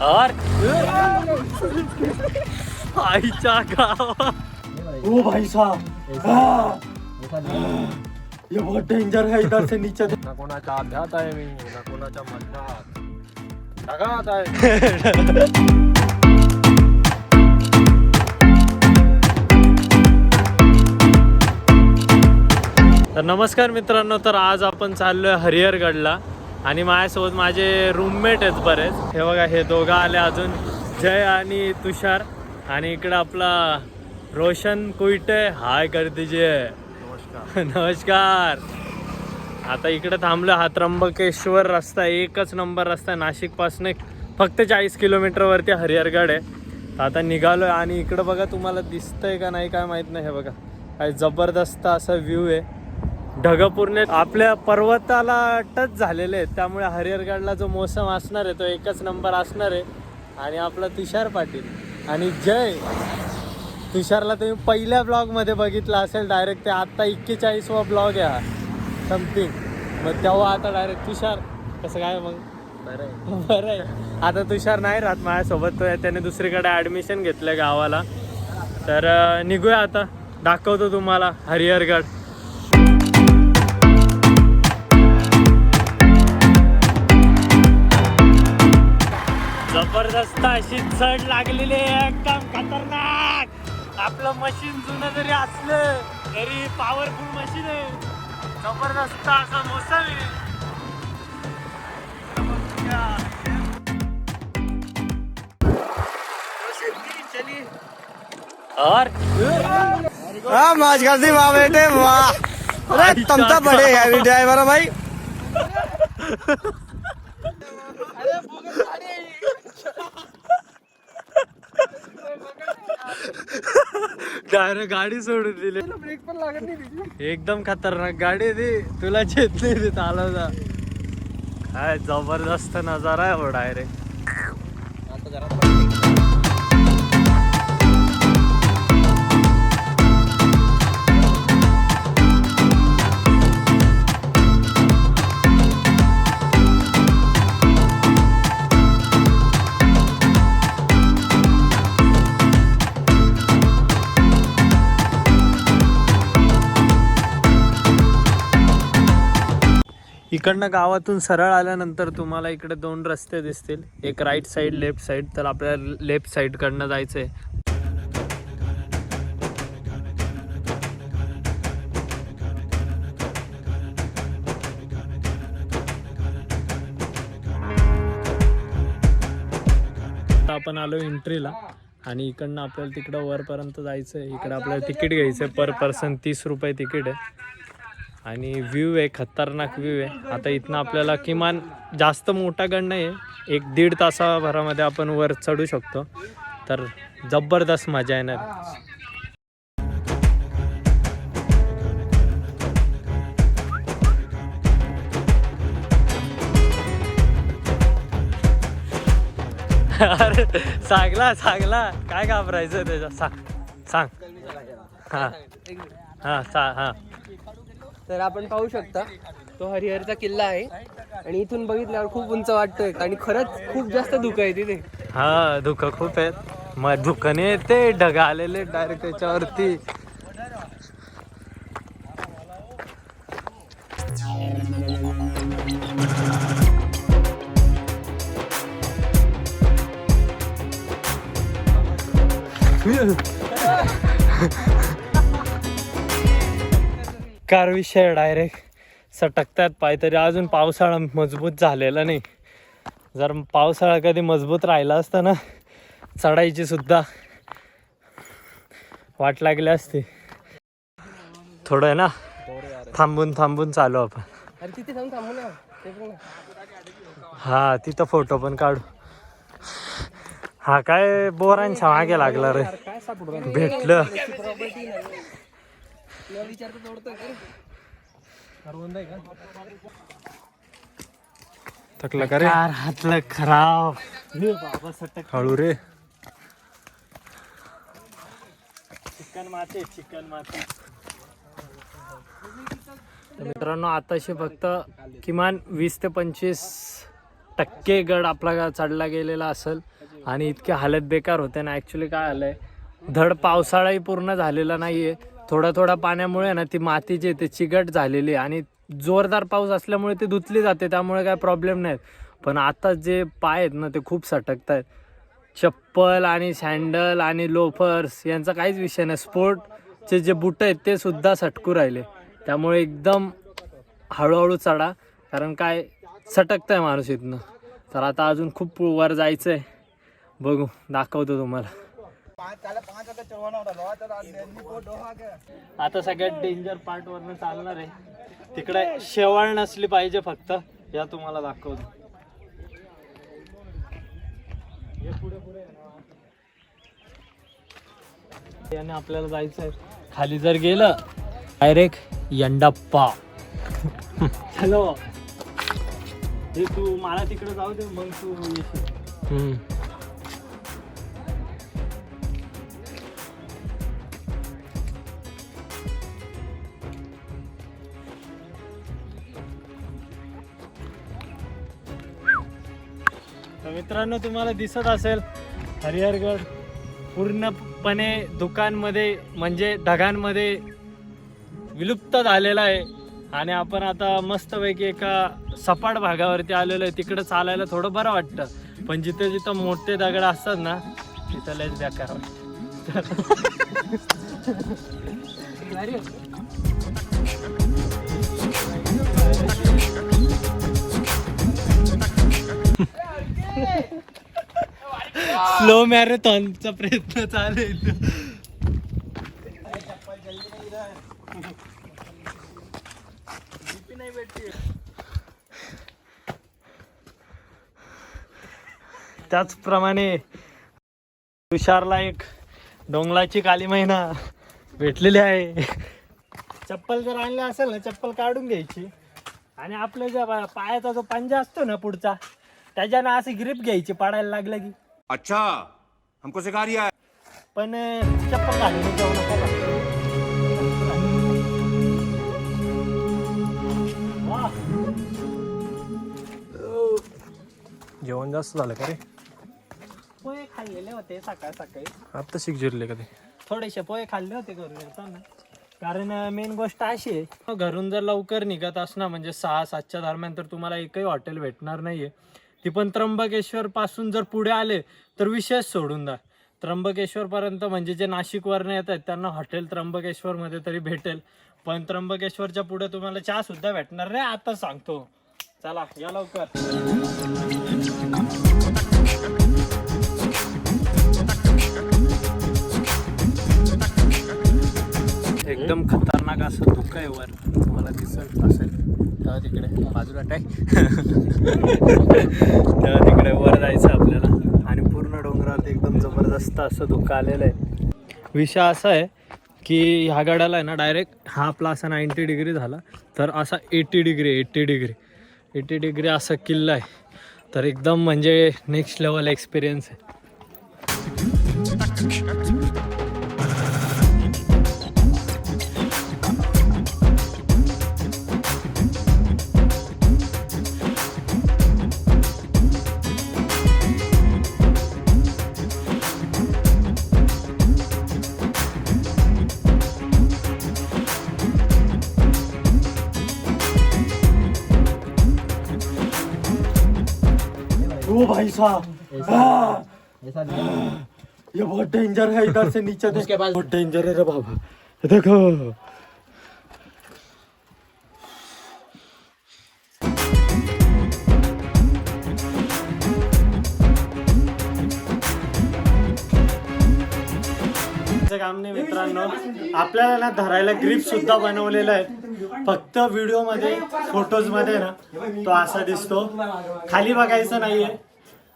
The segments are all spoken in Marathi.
और आईच्या गावा ओ भाई साहब ये बहुत डेंजर है इधर से नीचे ना कोणाच्या अभ्यात आहे मी ना कोणाच्या मध्यात ढगात आहे तर नमस्कार मित्रांनो, तर आज आपण चाललोय हरिहरगडला आणि माझ्यासोबत माझे रूममेट आहेत बरेच. हे बघा, हे दोघं आले अजून, जय आणि तुषार. आणि इकडं आपला रोशन कुईटे हाय कर दीजिए. नमस्कार. नमस्कार. आता इकडे थांबलो. हा त्र्यंबकेश्वर रस्ता, एकच नंबर रस्ता आहे. नाशिकपासून फक्त 40 किलोमीटरवरती हरिहरगड आहे. आता निघालोय आणि इकडं बघा, तुम्हाला दिसतंय का नाही काय माहित नाही. हे बघा, काय जबरदस्त असा व्ह्यू आहे. ढग पूर्ण आपल्या पर्वताला टच झालेले आहेत, त्यामुळे हरिहरगडला जो मोसम असणार आहे तो एकच नंबर असणार आहे. आणि आपला तुषार पाटील आणि जय. तुषारला तुम्ही पहिल्या ब्लॉगमध्ये बघितला असेल डायरेक्ट, ते आत्ता 41वा ब्लॉग आहे हा समथिंग. मग तेव्हा आता डायरेक्ट तुषार कसं काय मग बरं आहे. आता तुषार नाही राहत माझ्यासोबत, त्याने दुसरीकडे ॲडमिशन घेतलं गावाला. तर निघूया आता, दाखवतो तुम्हाला हरिहरगड. जबरदस्त अशी चढ लागलेली आहे, एकदम खतरनाक. आपलं मशीन जुनं जरी असलं तरी पॉवरफुल मशीन आहे. जबरदस्त असा मोसम आहे. और मौज कर दी वाह बेटे वाह. अरे तुम तो बड़े हैवी ड्राइवर हो भाई. डायरेक्ट गाडी सोडून दिली, ब्रेक पण लागत नाही. एकदम खतरनाक गाडी ती. तुला चेत नाही चालवता. काय जबरदस्त नजारा आहे हो डायरेक्ट. इकडनं गावातून सरळ आल्यानंतर तुम्हाला इकडे 2 रस्ते दिसतील, एक राईट साईड, लेफ्ट साईड. तर आपल्याला लेफ्ट साईडकडनं जायचं आहे. आपण आलो एंट्रीला आणि इकडनं आपल्याला तिकडं वरपर्यंत जायचं आहे. इकडं आपल्याला तिकीट घ्यायचं आहे, पर पर्सन 30 रुपये तिकीट आहे. आणि व्ह्यू आहे, खतरनाक व्ह्यू आहे. आता इथनं आपल्याला किमान जास्त मोठा गड नाही आहे, 1-1.5 तासाभरामध्ये आपण वर चढू शकतो. तर जबरदस्त मजा येणार. अरे सांगला काय घाबरायचं त्याच्या. सांग. हां हां हां. तर आपण पाहू शकता तो हरिहरचा किल्ला आहे आणि इथून बघितल्यावर खूप उंच वाटतोय आणि खरंच खूप जास्त धुकं आहे तिथे. हा, धुकं खूप आहेत. मग धुकने येते, ढग आलेले डायरेक्ट त्याच्यावरती. कार विषय डायरेक्ट सटकतात पाय. तरी अजून पावसाळा मजबूत झालेला नाही. जर पावसाळा कधी मजबूत राहिला असता ना, चढायची सुद्धा वाट लागली असती. थोडं आहे ना, थांबून चालू आपण. अरे तिथे जाऊन थांबू ना. हा, तिथं फोटो पण काढू. हा काय बोरांच्या मागे लागला रे. भेटलं. थकला का रे? हातलं खराब. हळू रे. चिकन माती. तर मित्रांनो, आताशी फक्त किमान 20 ते 25 टक्के गड आपला चढला गेलेला असेल आणि इतके हालत बेकार होते ना. ॲक्च्युली काय आलं आहे, धड पावसाळाही पूर्ण झालेला नाही आहे. थोडा थोडा पाण्यामुळे ना ती माती जी आहे ते चिकट झालेली आहे आणि जोरदार पाऊस असल्यामुळे ती धुतली जाते, त्यामुळे काय प्रॉब्लेम नाही. पण आता जे पाय आहेत ना ते खूप सटकत आहेत. चप्पल आणि सँडल आणि लोफर्स यांचा काहीच विषय नाही, स्पोर्टचे जे बूट आहेत ते सुद्धा सटकू राहिले. त्यामुळे एकदम हळूहळू चढा, कारण काय सटकत आहे माणूस इथनं. तर आता अजून खूप वर जायचं आहे, बघू दाखवतो तुम्हाला. आता सगळ्यात डेंजर पार्ट वरनं चालणार आहे, तिकडे शेवाळ नसली पाहिजे फक्त, या तुम्हाला दाखवतो. याने आपल्याला जायचं आहे. खाली जर गेलं डायरेक्ट यंडप्पा. हॅलो, हे तू मला तिकडे जाऊ दे, मग तू येशील. तर मित्रांनो, तुम्हाला दिसत असेल हरिहरगड पूर्णपणे धुक्यांमध्ये म्हणजे ढगांमध्ये विलुप्त झालेला आहे. आणि आपण आता मस्तपैकी एका सपाट भागावरती आलेलो आहे. तिकडं चालायला थोडं बरं वाटतं, पण जिथे जिथं मोठे दगड असतात ना तिथं लयच बेकार वाटतं. स्लो मॅरेथॉनचा प्रयत्न चालू आहे. त्याचप्रमाणे तुषारला एक डोंगलाची काली महिना भेटलेली आहे. चप्पल जर आणलं असेल ना, चप्पल काढून घ्यायची आणि आपल्या ज्या पायाचा जो पंजा असतो ना पुढचा, त्याच्यानं अशी ग्रिप घ्यायची पडायला लागलं की. अच्छा, हमको सिखा रिया है. पण चप्पल घालून जाऊ नका. जेवण जास्त झालं का रे? पोहे खाल्लेले होते सकाळ सकाळी, आता शिक जिरले का ते? थोडेसे पोहे खाल्ले होते घरून येताना. कारण मेन गोष्ट अशी आहे, घरून जर लवकर निघत असणार म्हणजे 6-7च्या दरम्यान, तर तुम्हाला एकही हॉटेल भेटणार नाहीये. ती पण त्र्यंबकेश्वर पासून जर पुढे आले तर विशेष सोडून द्या. त्र्यंबकेश्वर पर्यंत म्हणजे जे नाशिकवरनं येत आहेत त्यांना हॉटेल त्र्यंबकेश्वर मध्ये तरी भेटेल, पण त्र्यंबकेश्वरच्या पुढे तुम्हाला चहा सुद्धा भेटणार नाही. आता सांगतो, चला या लवकर. एकदम खतरनाक असं धुकं आहे वर, तुम्हाला दिसत असेल तेव्हा तिकडे बाजूला टाक. तेव्हा तिकडे वर जायचं आपल्याला आणि पूर्ण डोंगरात एकदम जबरदस्त असं धुकं आलेलं आहे. विषय असा आहे की ह्या गडाला आहे ना डायरेक्ट हा आपला असा 90 डिग्री झाला तर असा 80 डिग्री असा किल्ला आहे. तर एकदम म्हणजे नेक्स्ट लेवल एक्सपिरियन्स आहे. ओ भाई साहब, ये बहुत डेंजर है. इधर से नीचे उसके बाद बहुत डेंजर है रे बाबा. देखो काम नाही मित्रांनो, आपल्याला ना धरायला ग्रिप सुद्धा बनवलेला आहे. फक्त व्हिडिओ मध्ये फोटोज मध्ये ना तो असा दिसतो. खाली बघायचं नाहीये,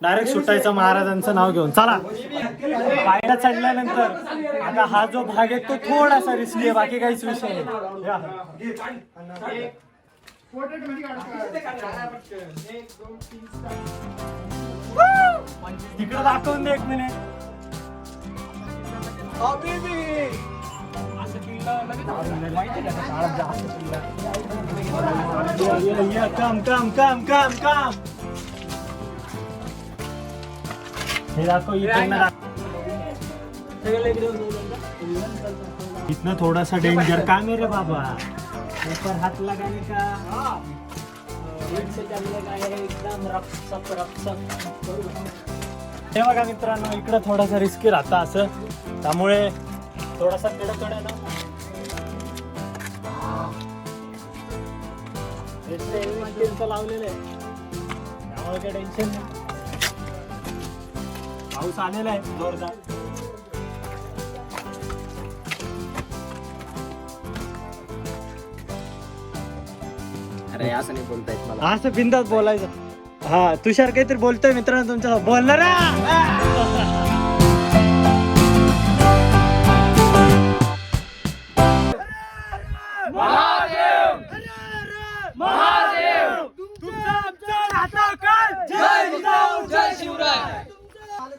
डायरेक्ट सुटायचं महाराजांचं नाव घेऊन. चला पायऱ्या चढल्यानंतर आता हा जो भाग आहे तो थोडासा रिस्की आहे, बाकी काहीच विषय नाही. तिकडे दाखवून दे एक मिनिट. काम हे दाखव इतना थोडासा डेंजर काम आहे रे बाबा ऊपर हात लगाने का एकदम हे बघा मित्रांनो इकडं थोडासा रिस्की राहता असं त्यामुळे थोडासा कडक ना लावलेलं आहे त्यामुळे काही टेन्शन नाही पाऊस आलेला आहे जोरदार अरे असं नाही बोलतायत मला. असं बिंदास बोलायचं हा तुषार काहीतरी बोलतोय मित्रांनो तुमच्या बोलणार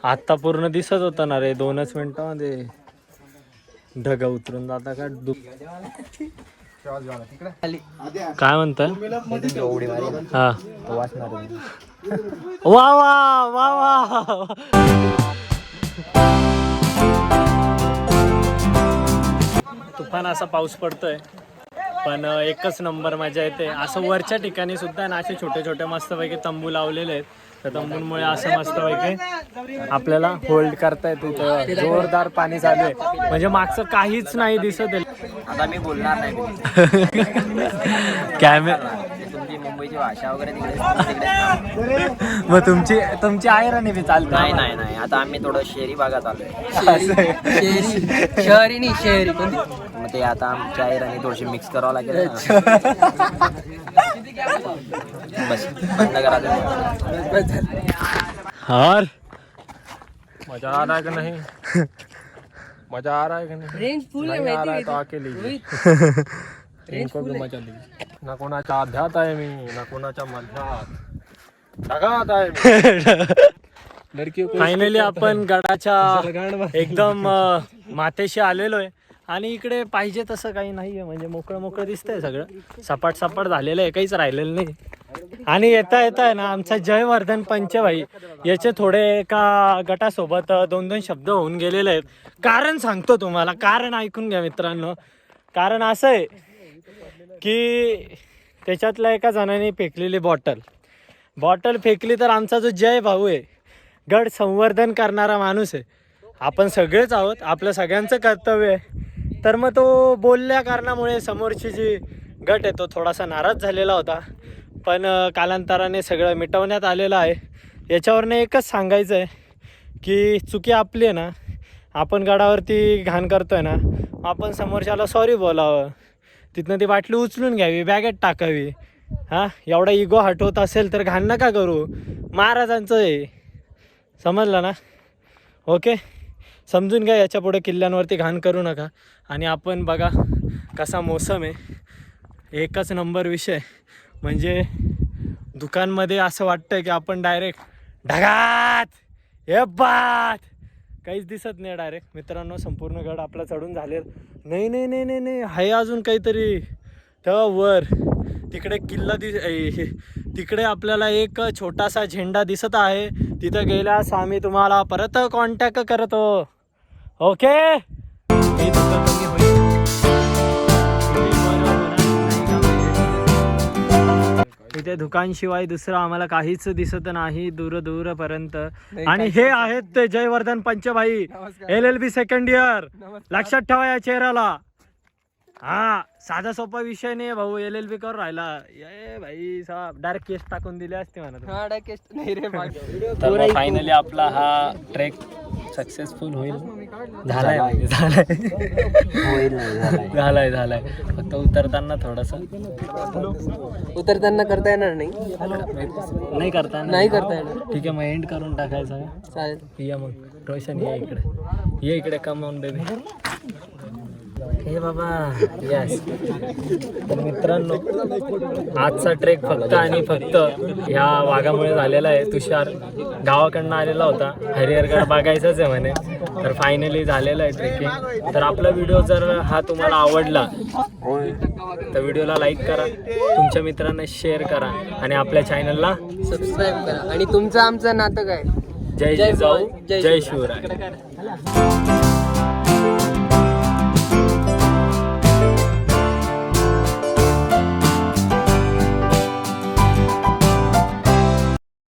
आता पूर्ण दिसत होता ना रे 2च मिनिटांमध्ये ढगा उतरून जाता का काय म्हणताय हा वा वा वा वा तुफान असा पाऊस पडतोय पण एकच नंबर मजा येते असं वरच्या ठिकाणी सुद्धा ना असे छोटे छोटे मस्तपैकी तंबू लावलेले आहेत त्या तंबूंमुळे असं मस्तपैकी आपल्याला होल्ड करता येते जोरदार पाणी चालू आहे म्हणजे मागचं काहीच नाही दिसत आता मी बोलणार नाही तुमची मुंबईची भाषा वगैरे मग तुमची आयराणी बी चालते नाही नाही नाही आता आम्ही थोडं शहरी भागात आलोय शहरी नाही शहरी मग ते आता आमच्या आयराणी थोडीशी मिक्स करावं लागेल बस बंद करा हार मजा आ रहा है कि नहीं मजा आ रहा है कि नहीं रेंज फुल नहीं आ रहा है तो आके लीजिए इनको भी मजा लीजिए ना कोणाच्या आध्यात आहे मी ना कोणाच्या मध्यात ढगात आहे मी फायनली आपण गडाच्या एकदम माथेशी आलेलो आहे आणि इकडे पाहिजे तसं काही नाहीये म्हणजे मोकळं मोकळं दिसतंय सगळं सपाट सपाट झालेलं आहे काहीच राहिलेलं नाही आणि येता आहे ना आमचा जयवर्धन पंचभाई याचे थोडे एका गटासोबत 2-2 शब्द होऊन गेलेले आहेत कारण सांगतो तुम्हाला कारण ऐकून घ्या मित्रांनो कारण असं आहे की त्याच्यातल्या एका जणाने फेकलेली बॉटल फेकली तर आमचा जो जय भाऊ आहे गड संवर्धन करणारा माणूस आहे आपण सगळेच आहोत आपलं सगळ्यांचं कर्तव्य आहे तर मग तो बोलल्या कारणामुळे समोरची जी गट आहे तो थोडासा नाराज झालेला होता पण कालांतराने सगळं मिटवण्यात आलेलं आहे याच्यावरनं एकच सांगायचं आहे की चुकी आपली आहे ना आपण गडावरती घाण करतोय ना आपण समोरच्याला सॉरी बोलावं तिथनं ती बाटली उचलून घ्यावी बॅगेत टाकावी हां एवढा इगो हटवत असेल तर घाण नका करू महाराजांचं आहे समजलं ना ओके समजून घ्या याच्या पुढे किल्ल्यांवरती घाण करू नका आणि आपण बघा कसा मोसम आहे एकच नंबर विषय म्हणजे दुकानमध्ये असं वाटतं की आपण डायरेक्ट ढगात हे बात काहीच दिसत नाही डायरेक्ट मित्रांनो संपूर्ण गड आपला चढून झालेला नाही नाही नाही नाही नाही आहे अजून काहीतरी तेव्हा वर तिकडे किल्ला तिकडे आपल्याला एक छोटासा झेंडा दिसत आहे तिथं गेल्यास आम्ही तुम्हाला परत कॉन्टॅक्ट करतो ओके इथे दुकानशिवाय दुसरं आम्हाला काहीच दिसत नाही दूरपर्यंत आणि हे आहेत ते Jaivardhan Panchbhai LLB second year लक्षात ठेवा या चेहऱ्याला हा साधा सोपा विषय नाही भाऊ LLB करून राहिला ये भाई साहेब डायरेक्ट केस टाकून दिले असते म्हणा तर फायनली आपला हा ट्रेक सक्सेसफुल होईल झालाय फक्त उतरताना थोडस उतरताना करता येणार नाही नाही करता येणार ठीक आहे मग एंड करून टाकायचं चालेल या मग रोशन ये इकडे कमावून बेबी हे बाबा यस तर मित्रांनो आजचा ट्रेक फक्त आणि फक्त ह्या वाघामुळे झालेला आहे तुषार गावाकडनं आलेला होता हरिहरगड बघायचंच आहे म्हणे तर फायनली झालेला आहे ट्रेकिंग तर आपला व्हिडिओ जर हा तुम्हाला आवडला तर व्हिडिओला लाईक करा तुमच्या मित्रांना शेअर करा आणि आपल्या चॅनलला सबस्क्राईब करा आणि तुमचं आमचं नातं काय जय जय जिजाऊ भवानी, जय जय शिवराय. शिवराय.